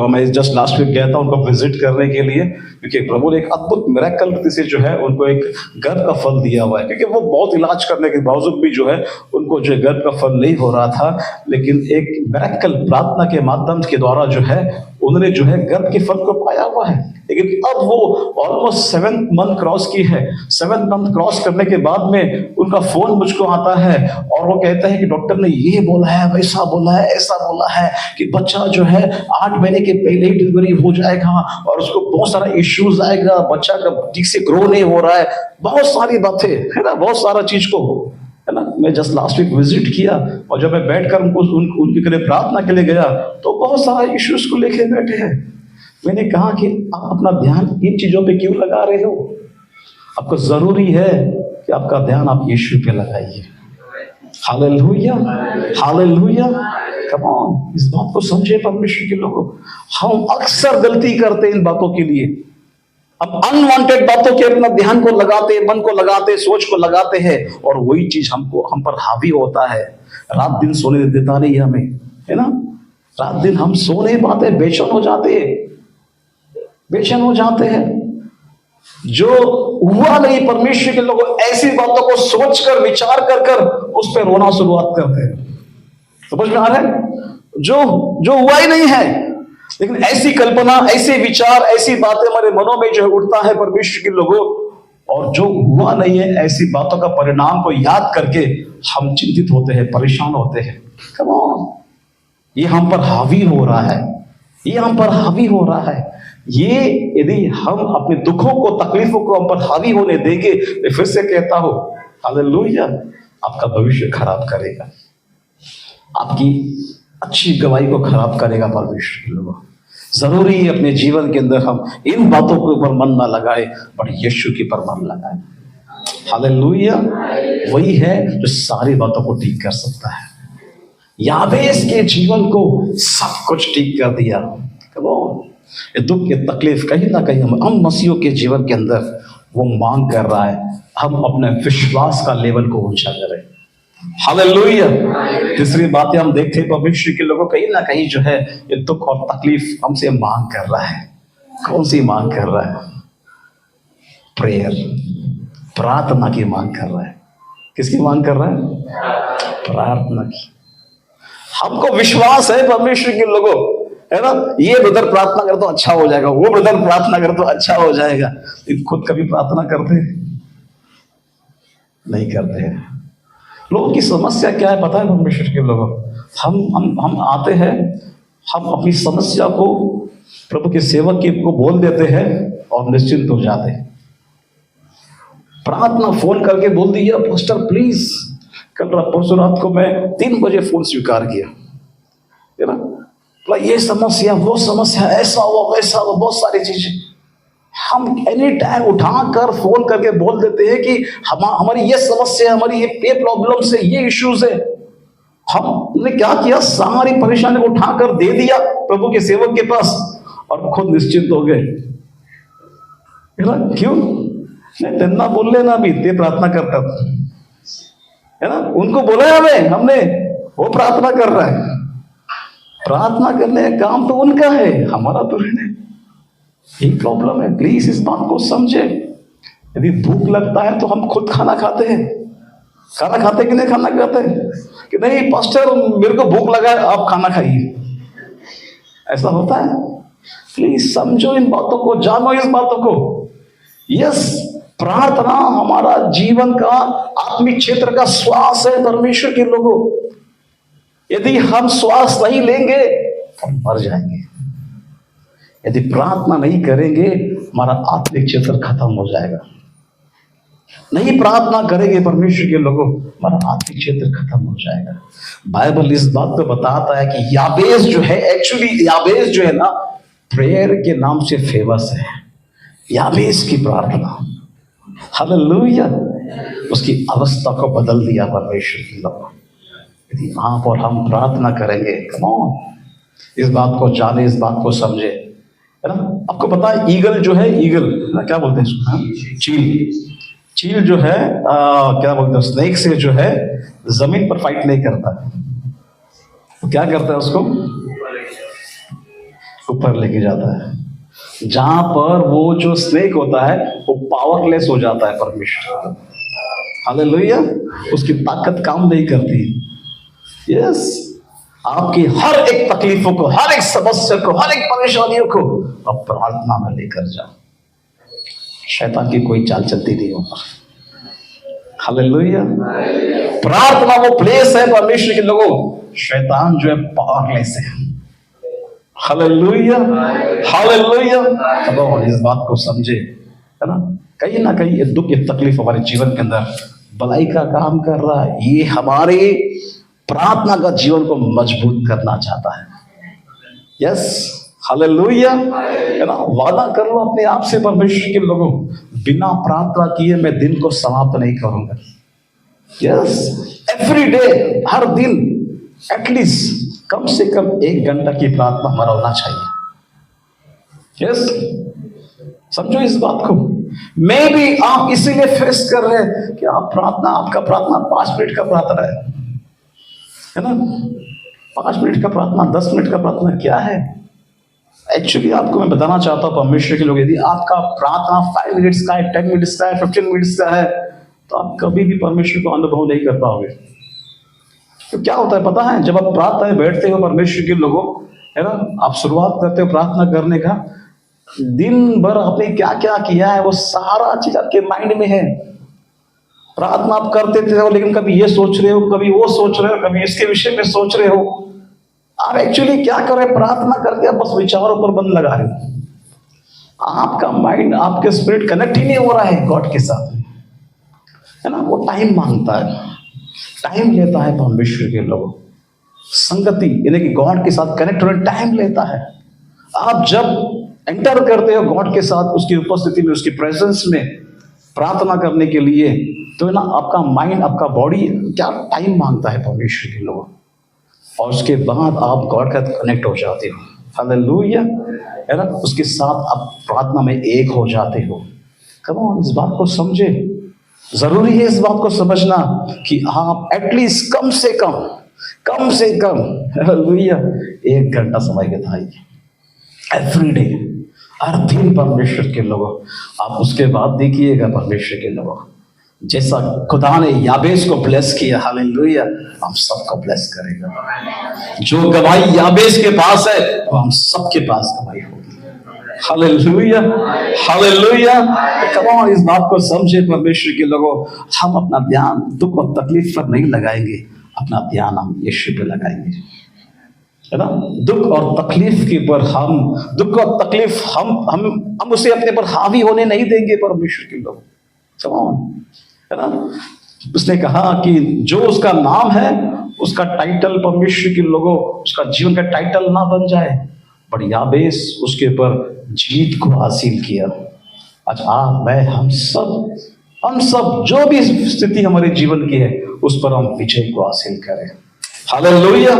मैं जस्ट लास्ट वीक गया था उनको विजिट करने के लिए, क्योंकि प्रभु ने एक अद्भुत मिरेकल से जो है उनको एक गर्भ का फल दिया हुआ है। क्योंकि वो बहुत इलाज करने के बावजूद भी जो है उनको जो गर्भ का फल नहीं हो रहा था, लेकिन एक मिरेकल प्रार्थना के माध्यम के द्वारा जो है उन्होंने जो है गर्भ के फल को पाया हुआ है। लेकिन अब वो ऑलमोस्ट 7th मंथ क्रॉस की है। 7th मंथ क्रॉस करने के बाद में उनका फोन मुझको आता है और वो कहता है कि डॉक्टर ने ये बोला है, वैसा बोला है, ऐसा बोला है कि बच्चा जो है 8 महीने के पहले ही डिलीवरी हो जाएगा और उसको बहुत सारा इश्यूज आएगा, बच्चा का ठीक से ग्रो नहीं हो रहा है, बहुत सारी बातें है ना, बहुत सारा चीज को है ना। मैं जस्ट लास्ट वीक विजिट किया और जब मैं बैठकर उनके लिए प्रार्थना के लिए गया तो बहुत सारा इश्यूज को लेके बैठे हैं। मैंने कहा कि आप अपना ध्यान इन चीजों पे क्यों लगा रहे हो? आपको जरूरी है कि आपका ध्यान आप यीशु पे लगाइए। हालेलुया, हालेलुया, कम ऑन, इस बात को समझे परमेश्वर के लोगों। हम अक्सर गलती करते हैं इन बातों के लिए, हम अनवांटेड बातों के अपना ध्यान को लगाते, मन को लगाते, सोच को लगाते हैं और वही चीज हम पर हावी होता है। रात दिन सोने देता नहीं हमें, है ना। रात दिन हम सो नहीं पाते, बेचैन हो जाते हैं। जो हुआ नहीं, परमेश्वर के लोग ऐसी बातों को सोचकर विचार कर उस पर रोना शुरुआत करते हैं। समझ में आ रहा है? जो हुआ ही नहीं है, लेकिन ऐसी कल्पना, ऐसे विचार, ऐसी बातें हमारे मनों में जो है उठता है परमेश्वर के लोगों, और जो हुआ नहीं है ऐसी बातों का परिणाम को याद करके हम चिंतित होते हैं, परेशान होते हैं। कम ऑन, ये हम पर हावी हो रहा है, ये हम पर हावी हो रहा है। ये यदि हम अपने दुखों को, तकलीफों को हम पर हावी होने देंगे तो फिर से कहता हूं हालेलुया, आपका भविष्य खराब करेगा, आपकी अच्छी गवाही को खराब करेगा परमेश्वर के लोगों। जरूरी है अपने जीवन के अंदर हम इन बातों के ऊपर मन ना लगाए, पर यीशु के पर मन लगाए। हालेलुया, वही है जो सारी बातों को ठीक कर सकता है। याबेस के जीवन को सब कुछ ठीक कर दिया। ये दुख, ये तकलीफ कहीं ना कहीं हम मसीहों के जीवन के अंदर वो मांग कर रहा है, हम अपने विश्वास का लेवल को ऊंचा करें। हालेलुया। तीसरी बात हम देखते हैं परमेश्वर के लोगों कहीं ना कहीं जो है ये दुख और तकलीफ हमसे मांग कर रहा है। कौन सी मांग कर रहा है? प्रेयर, प्रार्थना की मांग कर रहा है। किसकी मांग कर रहा है? प्रार्थना की। हमको विश्वास है परमेश्वर के लोगों, है ना, ये ब्रदर प्रार्थना कर तो अच्छा हो जाएगा, वो ब्रदर प्रार्थना कर तो अच्छा हो जाएगा, लेकिन खुद कभी प्रार्थना करते नहीं करते हैं। लोगों की समस्या क्या है पता है परमेश्वर के लोगों? हम आते हैं, हम अपनी समस्या को प्रभु के सेवक को बोल देते हैं और निश्चिंत हो जाते हैं। प्रार्थना फोन करके बोल दिया, पास्टर प्लीज, कल परसों रात को मैं 3 बजे फोन स्वीकार किया, है ना, ये समस्या, वो समस्या, ऐसा हुआ, वैसा हुआ, बहुत सारी चीजें हम एनी टाइम उठाकर फोन करके बोल देते हैं कि हमारी ये समस्या, हमारी ये प्रॉब्लम से, ये इश्यूज है। हमने क्या किया? सारी परेशानी को उठाकर दे दिया प्रभु के सेवक के पास और खुद निश्चिंत हो गए, है ना। क्यों? नहीं, तेना बोल लेना भी, ते प्रार्थना करता था, है ना, उनको बोला हमने, वो प्रार्थना कर रहा है। प्रार्थना करने का काम तो उनका है, हमारा तो नहीं। यही प्रॉब्लम है। प्लीज इस बात को समझे। यदि भूख लगता है तो हम खुद खाना खाते हैं। खाना खाते कि नहीं खाना खाते कि नहीं पास्टर मेरे को भूख लगा है, आप खाना खाइए, ऐसा होता है? प्लीज समझो इन बातों को, जानो इस बातों को। यस, प्रार्थना हमारा जीवन का आत्मिक क्षेत्र का श्वास है परमेश्वर के लोगों। यदि हम श्वास नहीं लेंगे तो मर जाएंगे। यदि प्रार्थना नहीं करेंगे हमारा आत्मिक क्षेत्र खत्म हो जाएगा। नहीं प्रार्थना करेंगे परमेश्वर के लोगों, हमारा आत्मिक क्षेत्र खत्म हो जाएगा। बाइबल इस बात को बताता है कि याबेस जो है, एक्चुअली याबेस जो है ना, प्रेयर के नाम से फेमस है। याबेस की प्रार्थना, हालेलुया, उसकी अवस्था को बदल दिया परमेश्वर के लोगों। यदि आप और हम प्रार्थना करेंगे, कम ऑन, इस बात को जाने, इस बात को समझे, है ना। आपको पता है ईगल जो है, ईगल क्या बोलते हैं इसको? चील जो है क्या बोलते हैं, स्नेक से जो है जमीन पर फाइट नहीं करता, तो क्या करता है? उसको ऊपर लेके जाता है, जहां पर वो जो स्नेक होता है वो पावरलेस हो जाता है परमेश्वर। हालेलुया, उसकी ताकत काम नहीं करती। यस, आपकी हर एक तकलीफों को, हर एक समस्या को, हर एक परेशानियों को अब प्रार्थना में लेकर जाओ। शैतान की कोई चाल चलती नहीं होगा। हालेलुया। प्रार्थना वो प्लेस है परमेश्वर के लोगों, शैतान जो है पावरलेस है। Hallelujah, hallelujah. अब इस बात को समझे, है ना, कहीं ना कहीं ये दुख, ये तकलीफ हमारे जीवन के अंदर भलाई का काम कर रहा है। ये हमारे प्रार्थना का जीवन को मजबूत करना चाहता है। यस, हालेलुया, है ना। वादा कर लो अपने आप से परमेश्वर के लोगों, बिना प्रार्थना किए मैं दिन को समाप्त नहीं करूंगा। यस, एवरी डे, हर दिन एटलीस्ट कम से कम 1 घंटा की प्रार्थना हमारा होना चाहिए। यस, समझो इस बात को। मैं भी आप इसीलिए फेस कर रहे हैं कि आप प्रार्थना, आपका प्रार्थना 5 मिनट का प्रार्थना है ना। 5 मिनट का प्रार्थना, 10 मिनट का प्रार्थना क्या है? एक्चुअली आपको मैं बताना चाहता हूं परमेश्वर के लोग, यदि आपका प्रार्थना 5 मिनट्स का है, 10 मिनट्स का है, 15 मिनट्स का है, तो आप कभी भी परमेश्वर को अनुभव नहीं कर पाओगे। तो क्या होता है पता है, जब आप प्रार्थना में बैठते हो परमेश्वर के लोगों, है ना, आप शुरुआत करते हो प्रार्थना करने का, दिन भर आपने क्या क्या किया है वो सारा चीज आपके माइंड में है। प्रार्थना आप करते थे, लेकिन कभी ये सोच रहे हो, कभी वो सोच रहे हो, कभी इसके विषय में सोच रहे हो। आप एक्चुअली क्या कर रहे हैं? प्रार्थना करके आप बस विचारों पर बंद लगा रहे हो। आपका माइंड, आपके स्पिरिट कनेक्ट ही नहीं हो रहा है गॉड के साथ, है ना। वो टाइम मांगता है, टाइम लेता है परमेश्वर के लोग। संगति यानी कि गॉड के साथ कनेक्ट होने टाइम लेता है। आप जब एंटर करते हो गॉड के साथ, उसकी उपस्थिति में, उसकी प्रेजेंस में प्रार्थना करने के लिए, तो ना आपका माइंड, आपका बॉडी क्या टाइम मांगता है परमेश्वर के लोग, और उसके बाद आप गॉड का कनेक्ट हो जाते हो। हालेलुया, है ना। उसके साथ आप प्रार्थना में एक हो जाते हो। कम ऑन, इस बात को समझे। जरूरी है इस बात को समझना कि आप एटलीस्ट कम से कम हालेलुया 1 घंटा समय बिताइए एवरी डे, हर दिन परमेश्वर के लोगों। आप उसके बाद देखिएगा परमेश्वर के लोगों, जैसा खुदा ने याबेस को ब्लेस किया, हालेलुया, हम सबको ब्लेस करेगा। जो गवाही याबेस के पास है वो हम सबके पास गवाही होगी। Hallelujah, hallelujah. कम ऑन, इस बात को समझे परमेश्वर के लोगों। हम अपना ध्यान दुख और तकलीफ पर नहीं लगाएंगे, अपना ध्यान हम यीशु पे लगाएंगे, है ना। दुख और तकलीफ के पर हम, दुख और तकलीफ हम उसे अपने पर हावी होने नहीं देंगे परमेश्वर के लोग। कम ऑन, है ना। उसने कहा कि जो उसका नाम है, उसका टाइटल परमेश्वर के लोगों, उसका जीवन का टाइटल ना बन जाए, बट याबेस उसके ऊपर जीत को हासिल किया। आज आप, मैं, हम सब जो भी स्थिति हमारे जीवन की है, उस पर हम विजय को हासिल करें। हालेलुया।